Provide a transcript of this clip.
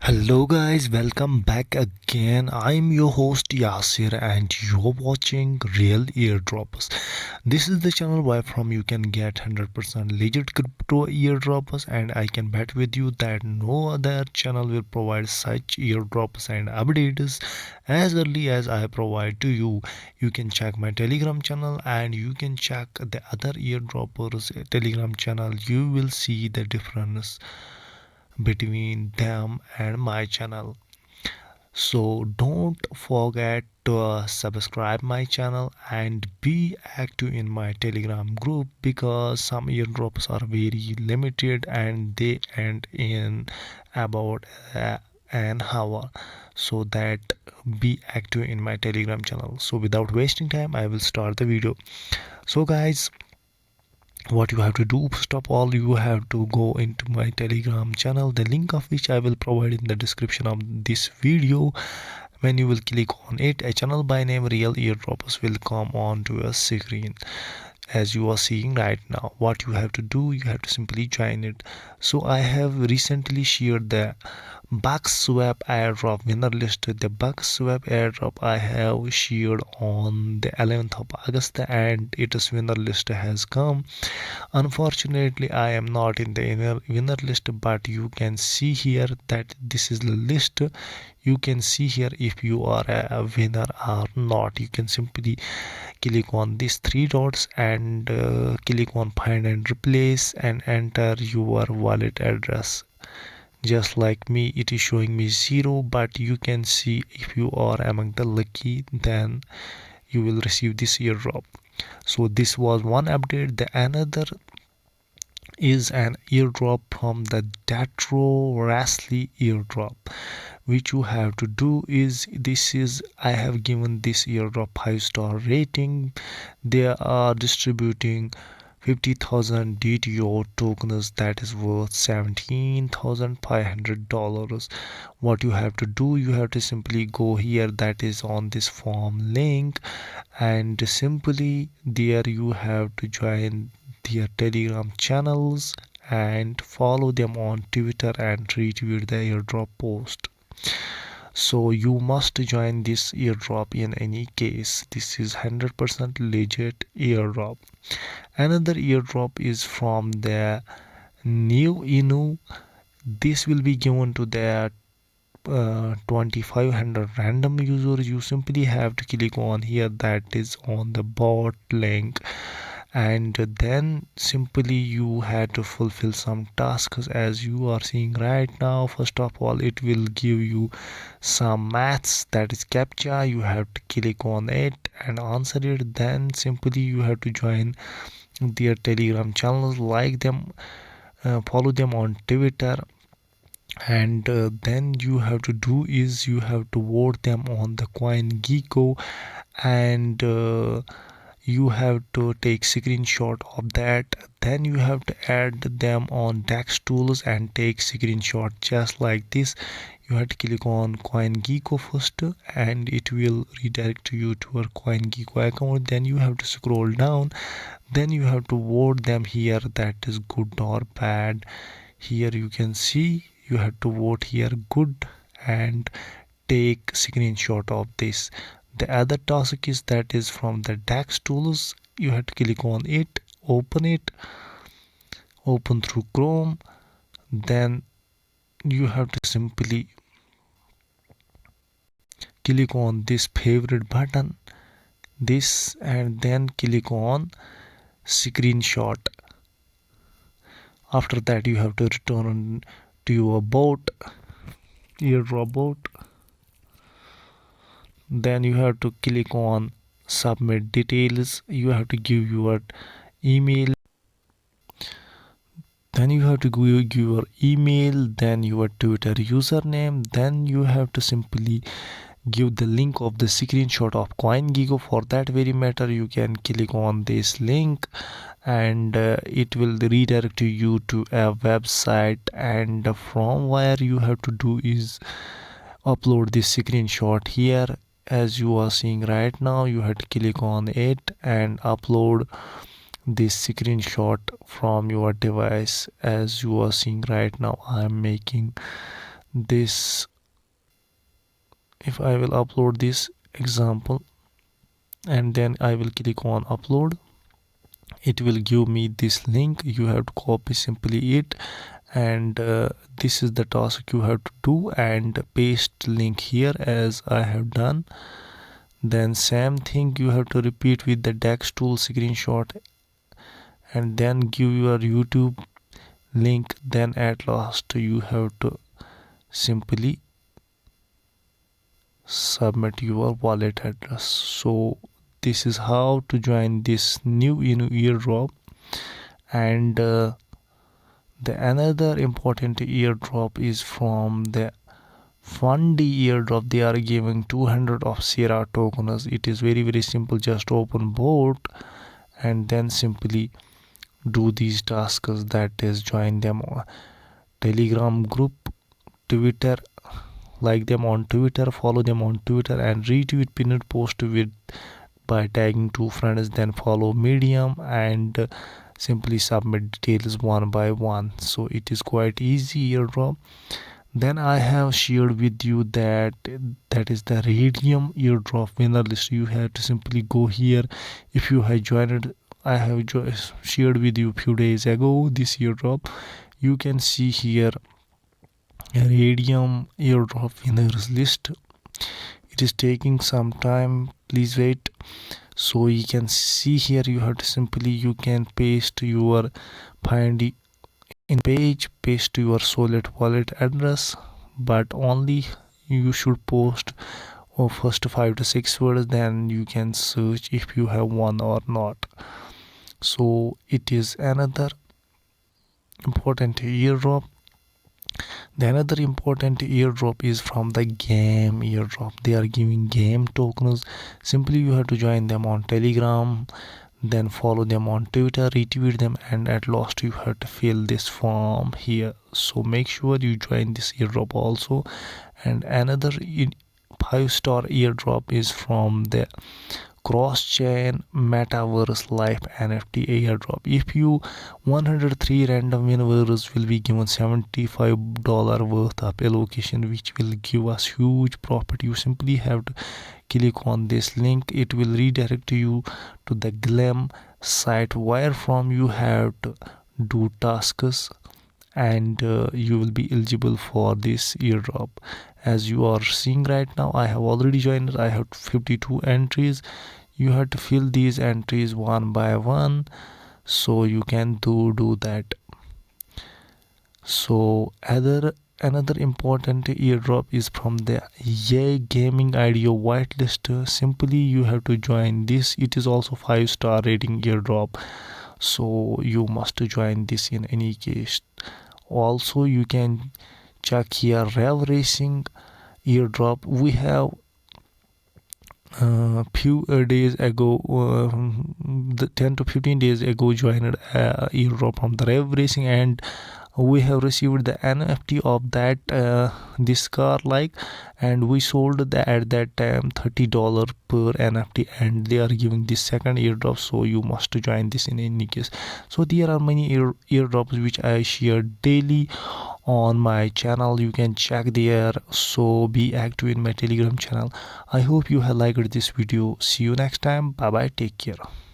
Hello guys, welcome back again. I'm your host Yasir and you're watching Real Eardrops. This is the channel where from you can get 100% legit crypto eardrops, and I can bet with you that no other channel will provide such eardrops and updates as early as I provide to you. You can check my Telegram channel and you can check the other eardroppers Telegram channel. You will see the difference between them and my channel. So don't forget to subscribe my channel and be active in my Telegram group, because some airdrops are very limited and they end in about an hour. So that be active in my Telegram channel. So without wasting time, I will start the video. So guys, what you have to do, first of all, you have to go into my Telegram channel, the link of which I will provide in the description of this video. When you will click on it, a channel by name Real Eardrops will come on to your screen as you are seeing right now. What you have to do, you have to simply join it. So I have recently shared the Buckswap airdrop winner list. The Buckswap airdrop I have shared on the 11th of August, and its winner list has come. Unfortunately, I am not in the winner list, but you can see here that this is the list. You can see here if you are a winner or not. You can simply click on these three dots and click on find and replace and enter your wallet address. Just like me, it is showing me 0, but you can see if you are among the lucky, then you will receive this airdrop. So this was one update. The another is an airdrop from the Datro Rastly airdrop. Which you have to do is, this is, I have given this airdrop 5-star rating. They are distributing 50,000 DTO tokens, that is worth $17,500. What you have to do, you have to simply go here, that is on this form link, and simply there you have to join their Telegram channels and follow them on Twitter and retweet the airdrop post. So you must join this airdrop in any case. This is 100% legit airdrop. Another airdrop is from the new Inu. This will be given to the 2500 random users. You simply have to click on here, that is on the bot link, and then simply you had to fulfill some tasks as you are seeing right now. First of all, it will give you some maths, that is captcha. You have to click on it and answer it. Then simply you have to join their Telegram channels, like them, follow them on Twitter, and then you have to do is you have to vote them on the CoinGecko, and you have to take screenshot of that. Then you have to add them on Dex tools and take screenshot just like this. You have to click on CoinGecko first and it will redirect you to your CoinGecko account. Then you have to scroll down, then you have to vote them here, that is good or bad. Here you can see you have to vote here good and take screenshot of this. The other task is, that is from the Dex tools. You have to click on it, open through Chrome. Then you have to simply click on this favorite button, this, and then click on screenshot. After that you have to return to your bot, airdrop bot. Then you have to click on submit details. You have to give your email, then you have to give your email, then your Twitter username. Then you have to simply give the link of the screenshot of CoinGecko. For that very matter, you can click on this link and it will redirect you to a website, and from where you have to do is upload this screenshot here. As you are seeing right now, you have to click on it and upload this screenshot from your device. As you are seeing right now, I am making this, if I will upload this example and then I will click on upload, it will give me this link. You have to copy simply it, and this is the task you have to do, and paste link here as I have done. Then same thing you have to repeat with the Dex tool screenshot, and then give your YouTube link. Then at last you have to simply submit your wallet address. So this is how to join this new airdrop. And the another important airdrop is from the Fundy airdrop. They are giving 200 of Sierra tokens. It is very simple. Just open bot and then simply do these tasks, that is join them on Telegram group, Twitter, like them on Twitter, follow them on Twitter, and retweet pinned post with by tagging 2 friends. Then follow Medium and simply submit details one by one. So it is quite easy airdrop. Then I have shared with you that is the Radium airdrop winner list. You have to simply go here. If you have joined, I have shared with you a few days ago this airdrop. You can see here Radium airdrop winners list. It is taking some time, please wait. So you can see here, you have to simply, you can paste your find in page, paste your solid wallet address, but only you should post first 5 to 6 words, then you can search if you have won or not. So it is another important airdrop. The another important airdrop is from the game airdrop. They are giving game tokens. Simply you have to join them on Telegram, then follow them on Twitter, retweet them, and at last you have to fill this form here. So make sure you join this airdrop also. And another 5-star airdrop is from the cross-chain metaverse life NFT airdrop. If you 103 random winners will be given $75 worth of allocation, which will give us huge profit. You simply have to click on this link. It will redirect you to the Gleam site, where from you have to do tasks, and you will be eligible for this airdrop. As you are seeing right now, I have already joined. I have 52 entries. You have to fill these entries one by one, so you can do that. So another important airdrop is from the Yay Gaming IDO whitelist. Simply you have to join this. It is also 5-star rating airdrop, so you must join this in any case. Also you can check here Rev Racing airdrop. We have few days ago, the 10 to 15 days ago, joined airdrop from the Rev Racing, and we have received the NFT of that this car, and we sold at that time $30 per NFT, and they are giving this second airdrop, so you must join this in any case. So there are many airdrops which I share daily on my channel. You can check there, so be active in my Telegram channel. I hope you have liked this video. See you next time. Bye bye, take care.